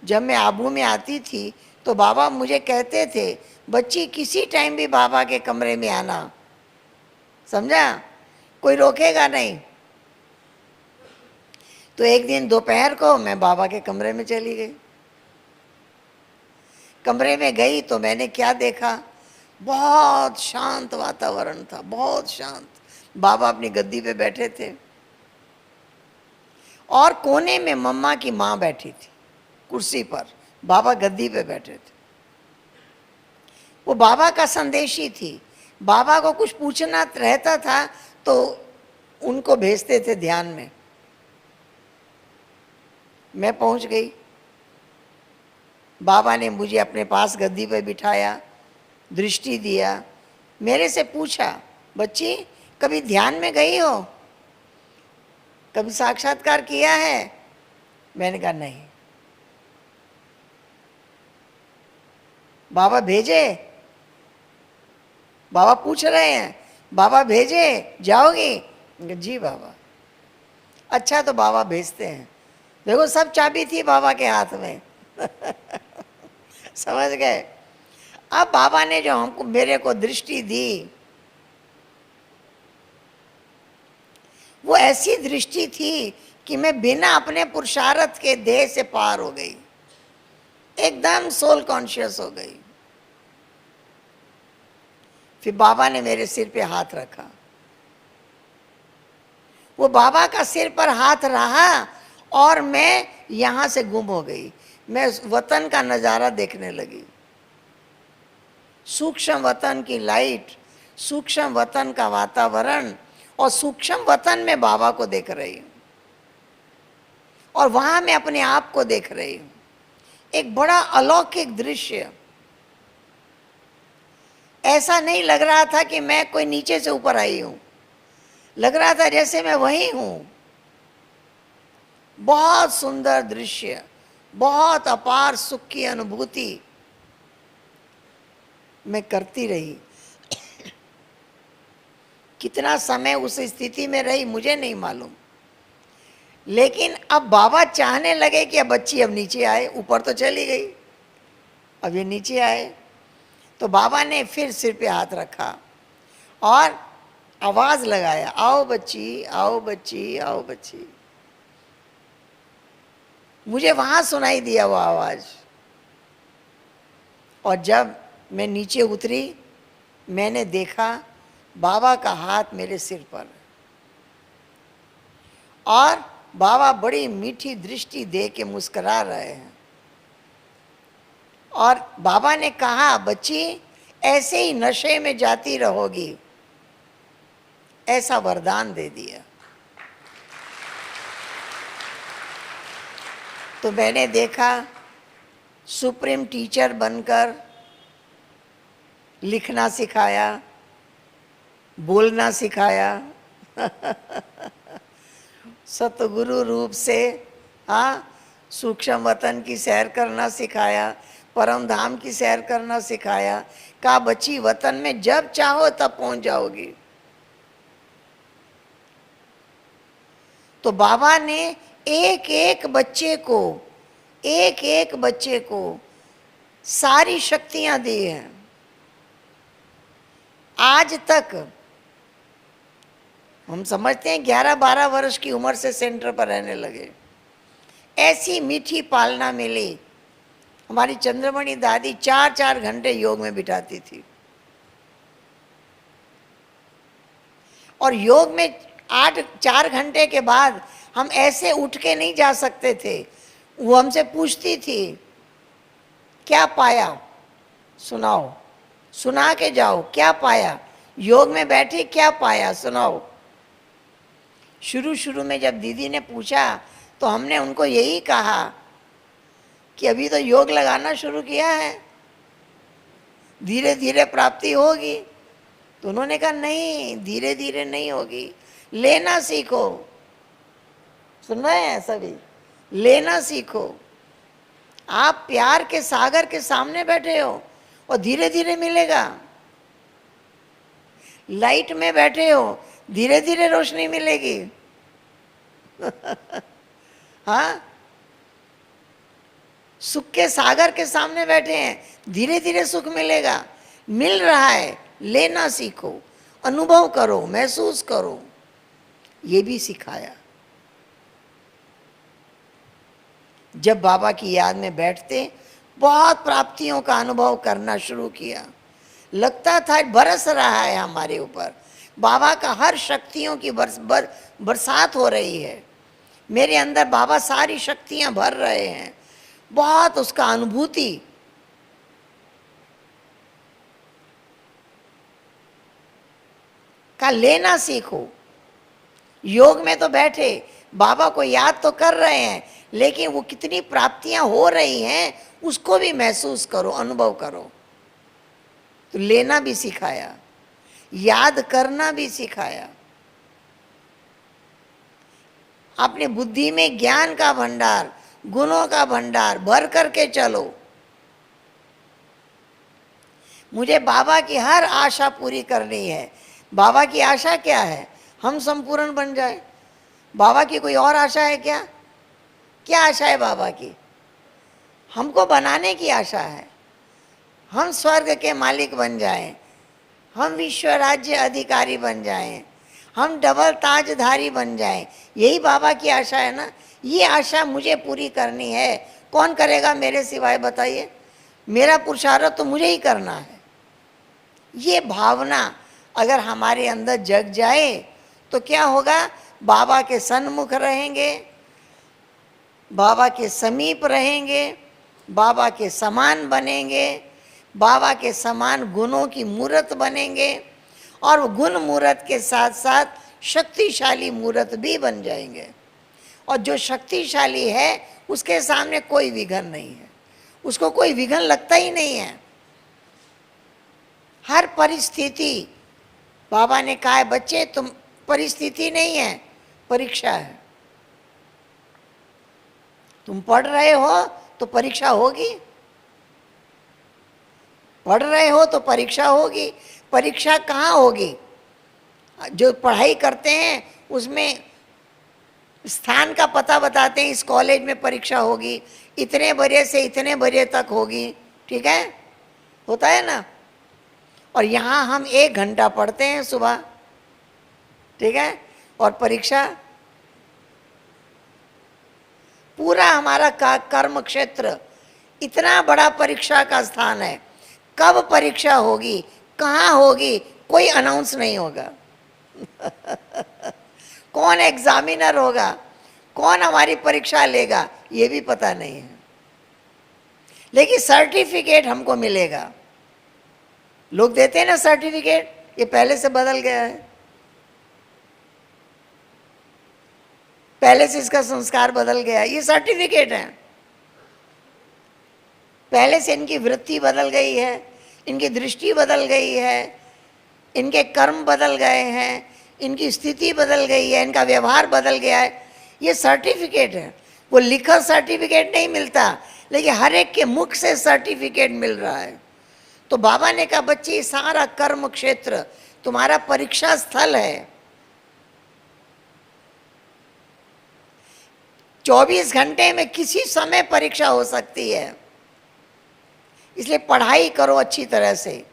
जब मैं आबू में आती थी तो बाबा मुझे कहते थे बच्ची किसी टाइम भी बाबा के कमरे में आना, समझा, कोई रोकेगा नहीं। तो एक दिन दोपहर को मैं बाबा के कमरे में चली गई। कमरे में गई तो मैंने क्या देखा, बहुत शांत वातावरण था, बहुत शांत। बाबा अपनी गद्दी पे बैठे थे और कोने में मम्मा की माँ बैठी थी कुर्सी पर, बाबा गद्दी पे बैठे थे। वो बाबा का संदेशी थी। बाबा को कुछ पूछना रहता था तो उनको भेजते थे ध्यान में। मैं पहुंच गई, बाबा ने मुझे अपने पास गद्दी पे बिठाया, दृष्टि दिया, मेरे से पूछा बच्ची कभी ध्यान में गई हो, कभी साक्षात्कार किया है? मैंने कहा नहीं। बाबा भेजे, बाबा पूछ रहे हैं, बाबा भेजे, जाओगी? जी बाबा। अच्छा तो बाबा भेजते हैं। देखो सब चाबी थी बाबा के हाथ में समझ गए? अब बाबा ने जो हमको, मेरे को दृष्टि दी, वो ऐसी दृष्टि थी कि मैं बिना अपने पुरुषार्थ के देह से पार हो गई, एकदम सोल कॉन्शियस हो गई। फिर बाबा ने मेरे सिर पे हाथ रखा। वो बाबा का सिर पर हाथ रहा और मैं यहाँ से गुम हो गई। मैं वतन का नज़ारा देखने लगी, सूक्ष्म वतन की लाइट, सूक्ष्म वतन का वातावरण, और सूक्ष्म वतन में बाबा को देख रही हूँ और वहाँ मैं अपने आप को देख रही हूँ। एक बड़ा अलौकिक दृश्य। ऐसा नहीं लग रहा था कि मैं कोई नीचे से ऊपर आई हूँ, लग रहा था जैसे मैं वही हूँ। बहुत सुंदर दृश्य, बहुत अपार सुख की अनुभूति मैं करती रही। कितना समय उस स्थिति में रही मुझे नहीं मालूम, लेकिन अब बाबा चाहने लगे कि अब बच्ची अब नीचे आए। ऊपर तो चली गई, अब ये नीचे आए। तो बाबा ने फिर सिर पे हाथ रखा और आवाज़ लगाया, आओ बच्ची, आओ बच्ची, आओ बच्ची। मुझे वहां सुनाई दिया वो आवाज। और जब मैं नीचे उतरी, मैंने देखा बाबा का हाथ मेरे सिर पर, और बाबा बड़ी मीठी दृष्टि दे के मुस्कुरा रहे हैं। और बाबा ने कहा, बच्ची ऐसे ही नशे में जाती रहोगी, ऐसा वरदान दे दिया। तो मैंने देखा सुप्रीम टीचर बनकर लिखना सिखाया, बोलना सिखाया, सतगुरु रूप से सूक्ष्म वतन की सैर करना सिखाया, परम धाम की सैर करना सिखाया। कहा बच्ची वतन में जब चाहो तब पहुंच जाओगी। तो बाबा ने एक एक बच्चे को सारी शक्तियां दी हैं। आज तक हम समझते हैं 11-12 वर्ष की उम्र से सेंटर पर रहने लगे, ऐसी मीठी पालना मिली। हमारी चंद्रमणि दादी 4-4 घंटे योग में बिठाती थी, और योग में 4 घंटे के बाद हम ऐसे उठ के नहीं जा सकते थे। वो हमसे पूछती थी, क्या पाया, सुनाओ, सुना के जाओ, क्या पाया, योग में बैठी क्या पाया, सुनाओ। शुरू में जब दीदी ने पूछा तो हमने उनको यही कहा कि अभी तो योग लगाना शुरू किया है, धीरे धीरे प्राप्ति होगी। तो उन्होंने कहा नहीं, धीरे धीरे नहीं होगी, लेना सीखो। सुन रहे हैं सभी, लेना सीखो। आप प्यार के सागर के सामने बैठे हो और धीरे धीरे मिलेगा। लाइट में बैठे हो, धीरे धीरे रोशनी मिलेगी। हाँ, सुख के सागर के सामने बैठे हैं, धीरे धीरे सुख मिलेगा। मिल रहा है, लेना सीखो, अनुभव करो, महसूस करो। ये भी सिखाया। जब बाबा की याद में बैठते, बहुत प्राप्तियों का अनुभव करना शुरू किया। लगता था बरस रहा है हमारे ऊपर, बाबा का हर शक्तियों की बरसात हो रही है। मेरे अंदर बाबा सारी शक्तियां भर रहे हैं। बहुत उसका अनुभूति। का लेना सीखो। योग में तो बैठे बाबा को याद तो कर रहे हैं, लेकिन वो कितनी प्राप्तियां हो रही हैं उसको भी महसूस करो, अनुभव करो। तो लेना भी सिखाया, याद करना भी सिखाया। अपने बुद्धि में ज्ञान का भंडार, गुणों का भंडार भर करके चलो। मुझे बाबा की हर आशा पूरी करनी है। बाबा की आशा क्या है? हम संपूर्ण बन जाए। बाबा की कोई और आशा है क्या? क्या आशा है बाबा की? हमको बनाने की आशा है। हम स्वर्ग के मालिक बन जाएं, हम विश्व राज्य अधिकारी बन जाएं, हम डबल ताजधारी बन जाएं। यही बाबा की आशा है ना। ये आशा मुझे पूरी करनी है। कौन करेगा मेरे सिवाय, बताइए? मेरा पुरुषार्थ तो मुझे ही करना है। ये भावना अगर हमारे अंदर जग जाए तो क्या होगा? बाबा के सन्मुख रहेंगे, बाबा के समीप रहेंगे, बाबा के समान बनेंगे, बाबा के समान गुणों की मूर्त बनेंगे, और वो गुण मूर्त के साथ साथ शक्तिशाली मूर्त भी बन जाएंगे। और जो शक्तिशाली है उसके सामने कोई विघ्न नहीं है, उसको कोई विघ्न लगता ही नहीं है। हर परिस्थिति, बाबा ने कहा है बच्चे तुम परिस्थिति नहीं है, परीक्षा है। तुम पढ़ रहे हो तो परीक्षा होगी, पढ़ रहे हो तो परीक्षा होगी। परीक्षा कहाँ होगी? जो पढ़ाई करते हैं उसमें स्थान का पता बताते हैं, इस कॉलेज में परीक्षा होगी, इतने बजे से इतने बजे तक होगी, ठीक है, होता है ना। और यहाँ हम 1 घंटा पढ़ते हैं सुबह, ठीक है, और परीक्षा पूरा हमारा कर्म क्षेत्र इतना बड़ा परीक्षा का स्थान है। कब परीक्षा होगी, कहाँ होगी, कोई अनाउंस नहीं होगा। कौन एग्जामिनर होगा, कौन हमारी परीक्षा लेगा, ये भी पता नहीं है। लेकिन सर्टिफिकेट हमको मिलेगा। लोग देते हैं ना सर्टिफिकेट, ये पहले से बदल गया है। पहले से इसका संस्कार बदल गया है, ये सर्टिफिकेट है। पहले से इनकी वृत्ति बदल गई है, इनकी दृष्टि बदल गई है, इनके कर्म बदल गए हैं, इनकी स्थिति बदल गई है, इनका व्यवहार बदल गया है। ये सर्टिफिकेट है। वो लिखा सर्टिफिकेट नहीं मिलता, लेकिन हर एक के मुख से सर्टिफिकेट मिल रहा है। तो बाबा ने कहा बच्चे, ये सारा कर्म क्षेत्र तुम्हारा परीक्षा स्थल है। 24 घंटे में किसी समय परीक्षा हो सकती है, इसलिए पढ़ाई करो अच्छी तरह से,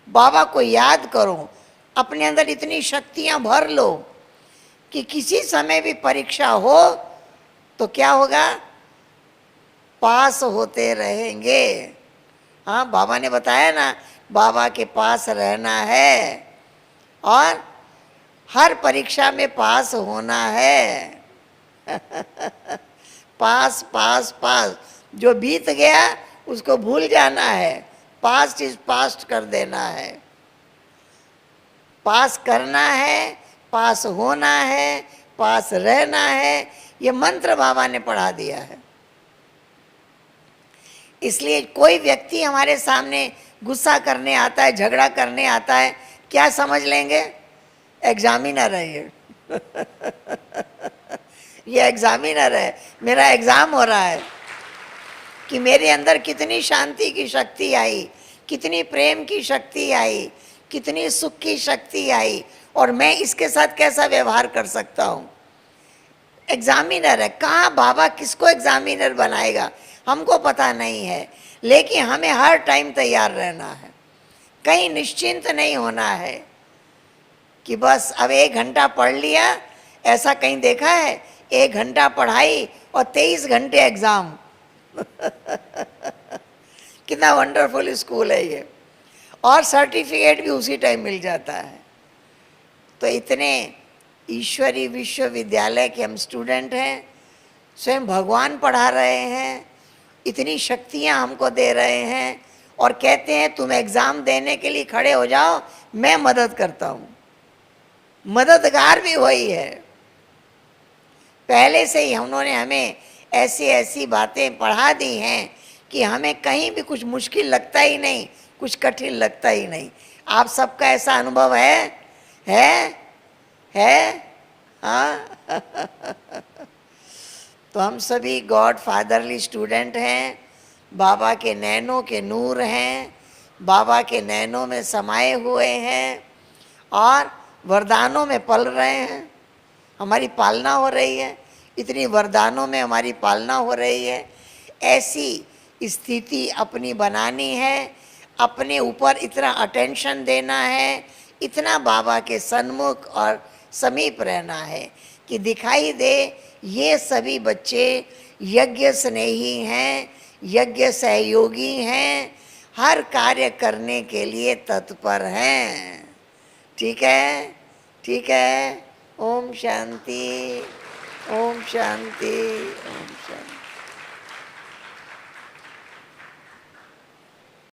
बाबा को याद करो, अपने अंदर इतनी शक्तियां भर लो कि किसी समय भी परीक्षा हो तो क्या होगा, पास होते रहेंगे। हाँ, बाबा ने बताया ना, बाबा के पास रहना है और हर परीक्षा में पास होना है। पास पास पास, जो बीत गया उसको भूल जाना है, पास्ट इज पास्ट कर देना है। पास करना है, पास होना है, पास रहना है, ये मंत्र बाबा ने पढ़ा दिया है। इसलिए कोई व्यक्ति हमारे सामने गुस्सा करने आता है, झगड़ा करने आता है, क्या समझ लेंगे, एग्जामिनर है ये। ये एग्जामिनर है, मेरा एग्जाम हो रहा है कि मेरे अंदर कितनी शांति की शक्ति आई, कितनी प्रेम की शक्ति आई, कितनी सुख की शक्ति आई, और मैं इसके साथ कैसा व्यवहार कर सकता हूँ। एग्जामिनर है। कहाँ बाबा किसको एग्जामिनर बनाएगा हमको पता नहीं है, लेकिन हमें हर टाइम तैयार रहना है। कहीं निश्चिंत नहीं होना है कि बस अब 1 घंटा पढ़ लिया, ऐसा कहीं देखा है? 1 घंटा पढ़ाई और 23 घंटे एग्जाम। कितना वंडरफुल स्कूल है ये, और सर्टिफिकेट भी उसी टाइम मिल जाता है। तो इतने ईश्वरी विश्वविद्यालय के हम स्टूडेंट हैं, स्वयं भगवान पढ़ा रहे हैं, इतनी शक्तियां हमको दे रहे हैं, और कहते हैं तुम एग्ज़ाम देने के लिए खड़े हो जाओ, मैं मदद करता हूँ। मददगार भी वही है। पहले से ही उन्होंने हमें ऐसी ऐसी बातें पढ़ा दी हैं कि हमें कहीं भी कुछ मुश्किल लगता ही नहीं, कुछ कठिन लगता ही नहीं। आप सबका ऐसा अनुभव है? हाँ। तो हम सभी गॉड फादरली स्टूडेंट हैं, बाबा के नैनों के नूर हैं, बाबा के नैनों में समाये हुए हैं और वरदानों में पल रहे हैं। हमारी पालना हो रही है, इतनी वरदानों में हमारी पालना हो रही है। ऐसी स्थिति अपनी बनानी है, अपने ऊपर इतना अटेंशन देना है, इतना बाबा के सन्मुख और समीप रहना है कि दिखाई दे ये सभी बच्चे यज्ञ स्नेही हैं, यज्ञ सहयोगी हैं, हर कार्य करने के लिए तत्पर हैं। ठीक है? ठीक है। ओम शांति, ओम शांति, ओम